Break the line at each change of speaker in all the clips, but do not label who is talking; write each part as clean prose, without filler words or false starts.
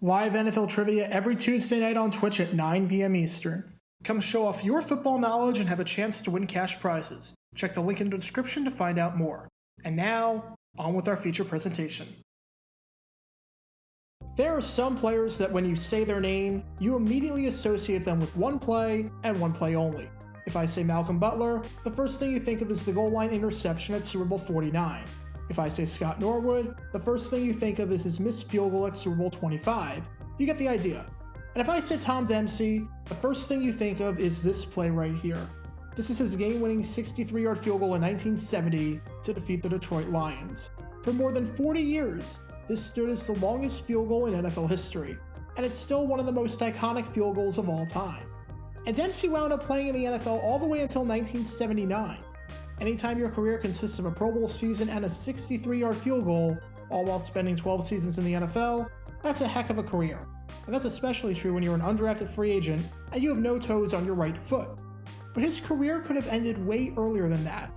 Live NFL trivia every Tuesday night on Twitch at 9 p.m. Eastern. Come show off your football knowledge and have a chance to win cash prizes. Check the link in the description to find out more. And now, on with our feature presentation. There are some players that when you say their name, you immediately associate them with one play and one play only. If I say Malcolm Butler, the first thing you think of is the goal line interception at Super Bowl 49. If I say Scott Norwood, the first thing you think of is his missed field goal at Super Bowl 25. You get the idea. And if I say Tom Dempsey, the first thing you think of is this play right here. This is his game-winning 63-yard field goal in 1970 to defeat the Detroit Lions. For more than 40 years, this stood as the longest field goal in NFL history, and it's still one of the most iconic field goals of all time. And Dempsey wound up playing in the NFL all the way until 1979. Anytime your career consists of a Pro Bowl season and a 63-yard field goal, all while spending 12 seasons in the NFL, that's a heck of a career. And that's especially true when you're an undrafted free agent and you have no toes on your right foot. But his career could have ended way earlier than that.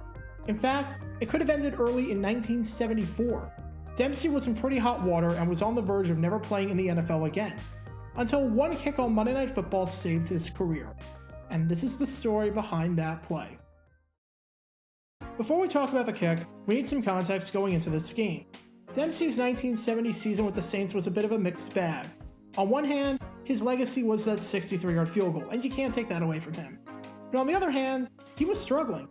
In fact, it could have ended early in 1974. Dempsey was in pretty hot water and was on the verge of never playing in the NFL again, until one kick on Monday Night Football saved his career. And this is the story behind that play. Before we talk about the kick, we need some context going into this game. Dempsey's 1970 season with the Saints was a bit of a mixed bag. On one hand, his legacy was that 63-yard field goal, and you can't take that away from him. But on the other hand, he was struggling.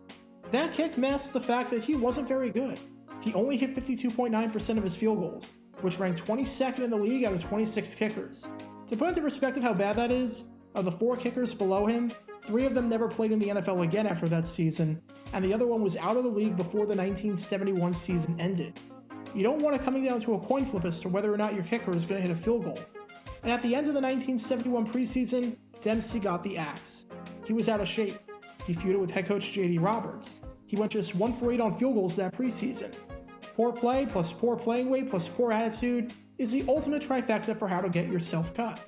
That kick masked the fact that he wasn't very good. He only hit 52.9% of his field goals, which ranked 22nd in the league out of 26 kickers. To put into perspective how bad that is, of the 4 kickers below him, 3 of them never played in the NFL again after that season, and the other one was out of the league before the 1971 season ended. You don't want it coming down to a coin flip as to whether or not your kicker is going to hit a field goal. And at the end of the 1971 preseason, Dempsey got the axe. He was out of shape. He feuded with head coach J.D. Roberts. He went just 1 for 8 on field goals that preseason. Poor play plus poor playing weight plus poor attitude is the ultimate trifecta for how to get yourself cut.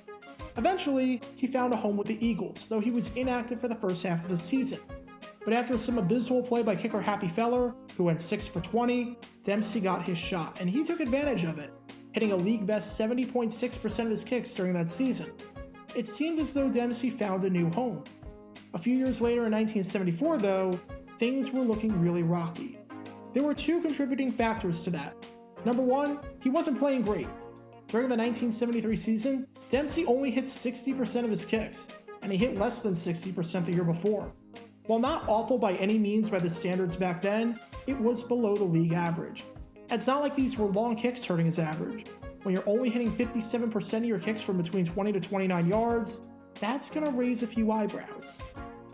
Eventually, he found a home with the Eagles, though he was inactive for the first half of the season. But after some abysmal play by kicker Happy Feller, who went 6 for 20, Dempsey got his shot, and he took advantage of it, hitting a league-best 70.6% of his kicks during that season. It seemed as though Dempsey found a new home. A few years later in 1974, though, things were looking really rocky. There were 2 contributing factors to that. Number 1, he wasn't playing great. During the 1973 season, Dempsey only hit 60% of his kicks, and he hit less than 60% the year before. While not awful by any means by the standards back then, it was below the league average. It's not like these were long kicks hurting his average. When you're only hitting 57% of your kicks from between 20 to 29 yards, that's going to raise a few eyebrows.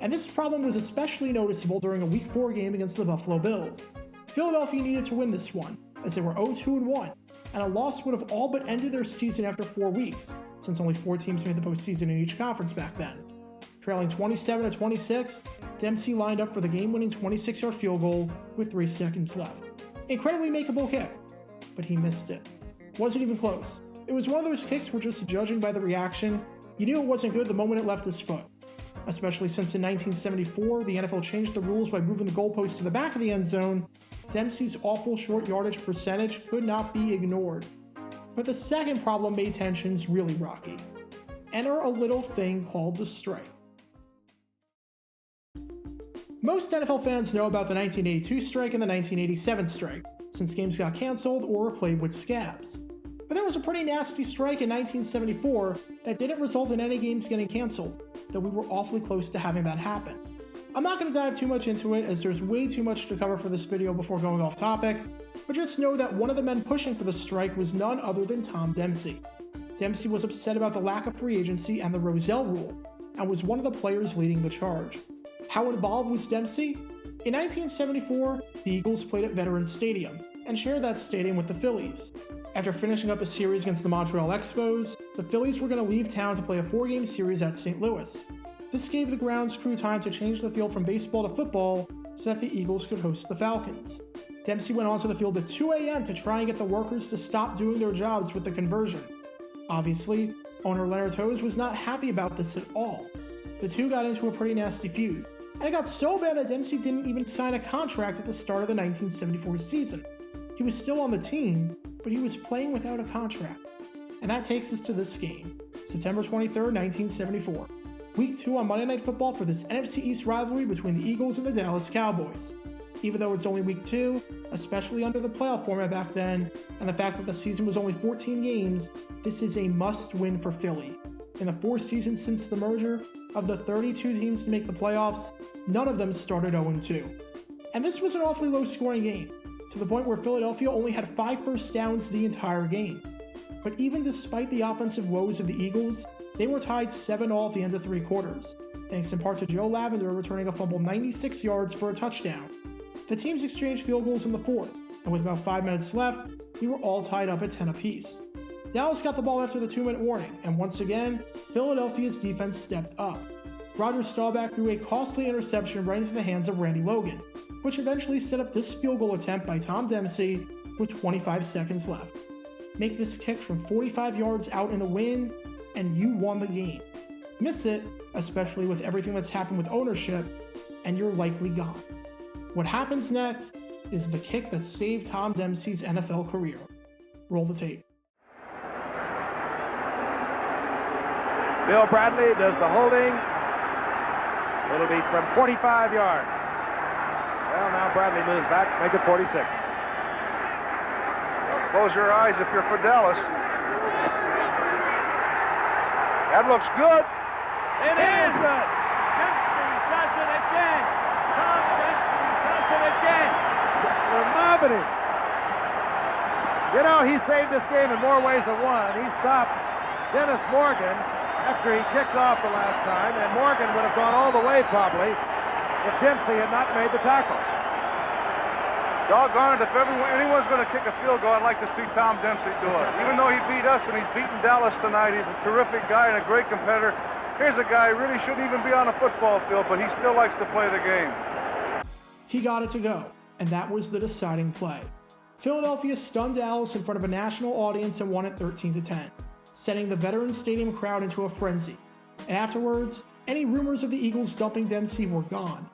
And this problem was especially noticeable during a Week 4 game against the Buffalo Bills. Philadelphia needed to win this one, as they were 0-2-1, and a loss would have all but ended their season after 4 weeks, since only 4 teams made the postseason in each conference back then. Trailing 27-26, Dempsey lined up for the game-winning 26-yard field goal with 3 seconds left. Incredibly makeable kick, but he missed it. Wasn't even close. It was one of those kicks where, just judging by the reaction, you knew it wasn't good the moment it left his foot. Especially since in 1974, the NFL changed the rules by moving the goalpost to the back of the end zone, Dempsey's awful short yardage percentage could not be ignored. But the second problem made tensions really rocky. Enter a little thing called the strike. Most NFL fans know about the 1982 strike and the 1987 strike, since games got canceled or played with scabs. But there was a pretty nasty strike in 1974 that didn't result in any games getting canceled, though we were awfully close to having that happen. I'm not going to dive too much into it, as there's way too much to cover for this video before going off topic, but just know that one of the men pushing for the strike was none other than Tom Dempsey. Dempsey was upset about the lack of free agency and the Rozelle rule, and was one of the players leading the charge. How involved was Dempsey? In 1974, the Eagles played at Veterans Stadium, and shared that stadium with the Phillies. After finishing up a series against the Montreal Expos, the Phillies were going to leave town to play a 4-game series at St. Louis. This gave the grounds crew time to change the field from baseball to football so that the Eagles could host the Falcons. Dempsey went onto the field at 2 a.m. to try and get the workers to stop doing their jobs with the conversion. Obviously, owner Leonard Toews was not happy about this at all. The two got into a pretty nasty feud, and it got so bad that Dempsey didn't even sign a contract at the start of the 1974 season. He was still on the team, but he was playing without a contract. And that takes us to this game, September 23rd, 1974. Week 2 on Monday Night Football for this NFC East rivalry between the Eagles and the Dallas Cowboys. Even though it's only week 2, especially under the playoff format back then, and the fact that the season was only 14 games, this is a must-win for Philly. In the 4 seasons since the merger, of the 32 teams to make the playoffs, none of them started 0-2. And this was an awfully low-scoring game, to the point where Philadelphia only had 5 first downs the entire game. But even despite the offensive woes of the Eagles, they were tied 7-all at the end of 3 quarters, thanks in part to Joe Lavender returning a fumble 96 yards for a touchdown. The teams exchanged field goals in the 4th, and with about 5 minutes left, we were all tied up at 10 apiece. Dallas got the ball after the 2-minute warning, and once again, Philadelphia's defense stepped up. Roger Staubach threw a costly interception right into the hands of Randy Logan, which eventually set up this field goal attempt by Tom Dempsey with 25 seconds left. Make this kick from 45 yards out in the wind, and you won the game. Miss it, especially with everything that's happened with ownership, and you're likely gone. What happens next is the kick that saved Tom Dempsey's NFL career. Roll the tape.
Bill Bradley does the holding. It'll be from 45 yards. Well, now Bradley moves back, make it 46.
Close your eyes if you're for Dallas. That looks good.
It is good. Dempsey does it again. Tom Dempsey does it again. They're mobbing him. You know, he saved this game in more ways than one. He stopped Dennis Morgan after he kicked off the last time, and Morgan would have gone all the way probably if Dempsey had not made the tackle.
Doggone it, if anyone's going to kick a field goal, I'd like to see Tom Dempsey do it. Even though he beat us and he's beaten Dallas tonight, he's a terrific guy and a great competitor. Here's a guy who really shouldn't even be on a football field, but he still likes to play the game.
He got it to go, and that was the deciding play. Philadelphia stunned Dallas in front of a national audience and won it 13-10. Sending the Veterans Stadium crowd into a frenzy. And afterwards, any rumors of the Eagles dumping Dempsey were gone.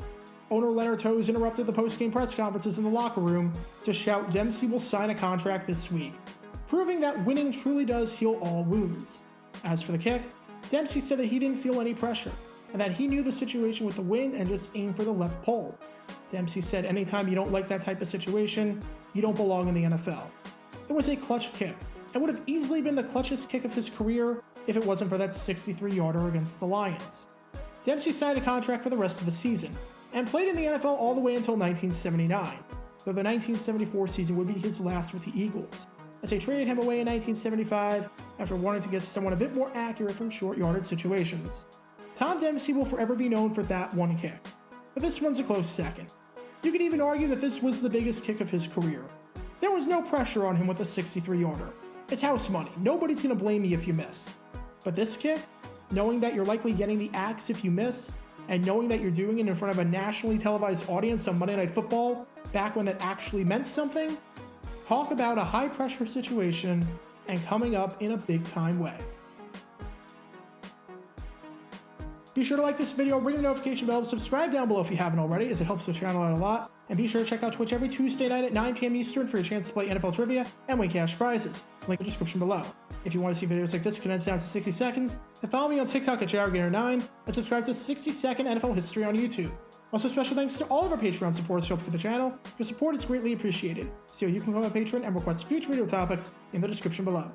Owner Leonard Toews interrupted the post-game press conferences in the locker room to shout Dempsey will sign a contract this week, proving that winning truly does heal all wounds. As for the kick, Dempsey said that he didn't feel any pressure, and that he knew the situation with the wind and just aimed for the left pole. Dempsey said anytime you don't like that type of situation, you don't belong in the NFL. It was a clutch kick, and would have easily been the clutchest kick of his career if it wasn't for that 63-yarder against the Lions. Dempsey signed a contract for the rest of the season, and played in the NFL all the way until 1979, though the 1974 season would be his last with the Eagles, as they traded him away in 1975 after wanting to get someone a bit more accurate from short-yarded situations. Tom Dempsey will forever be known for that one kick, but this one's a close second. You could even argue that this was the biggest kick of his career. There was no pressure on him with a 63-yarder. It's house money. Nobody's going to blame you if you miss. But this kick, knowing that you're likely getting the axe if you miss, and knowing that you're doing it in front of a nationally televised audience on Monday Night Football, back when that actually meant something, talk about a high-pressure situation and coming up in a big-time way. Be sure to like this video, ring the notification bell, and subscribe down below if you haven't already, as it helps the channel out a lot. And be sure to check out Twitch every Tuesday night at 9 p.m. Eastern for your chance to play NFL trivia and win cash prizes. Link in the description below. If you want to see videos like this condensed down to 60 seconds, then follow me on TikTok at JRGainer9 and subscribe to 60-second NFL history on YouTube. Also, special thanks to all of our Patreon supporters who help keep the channel. Your support is greatly appreciated. See how you can become a patron and request future video topics in the description below.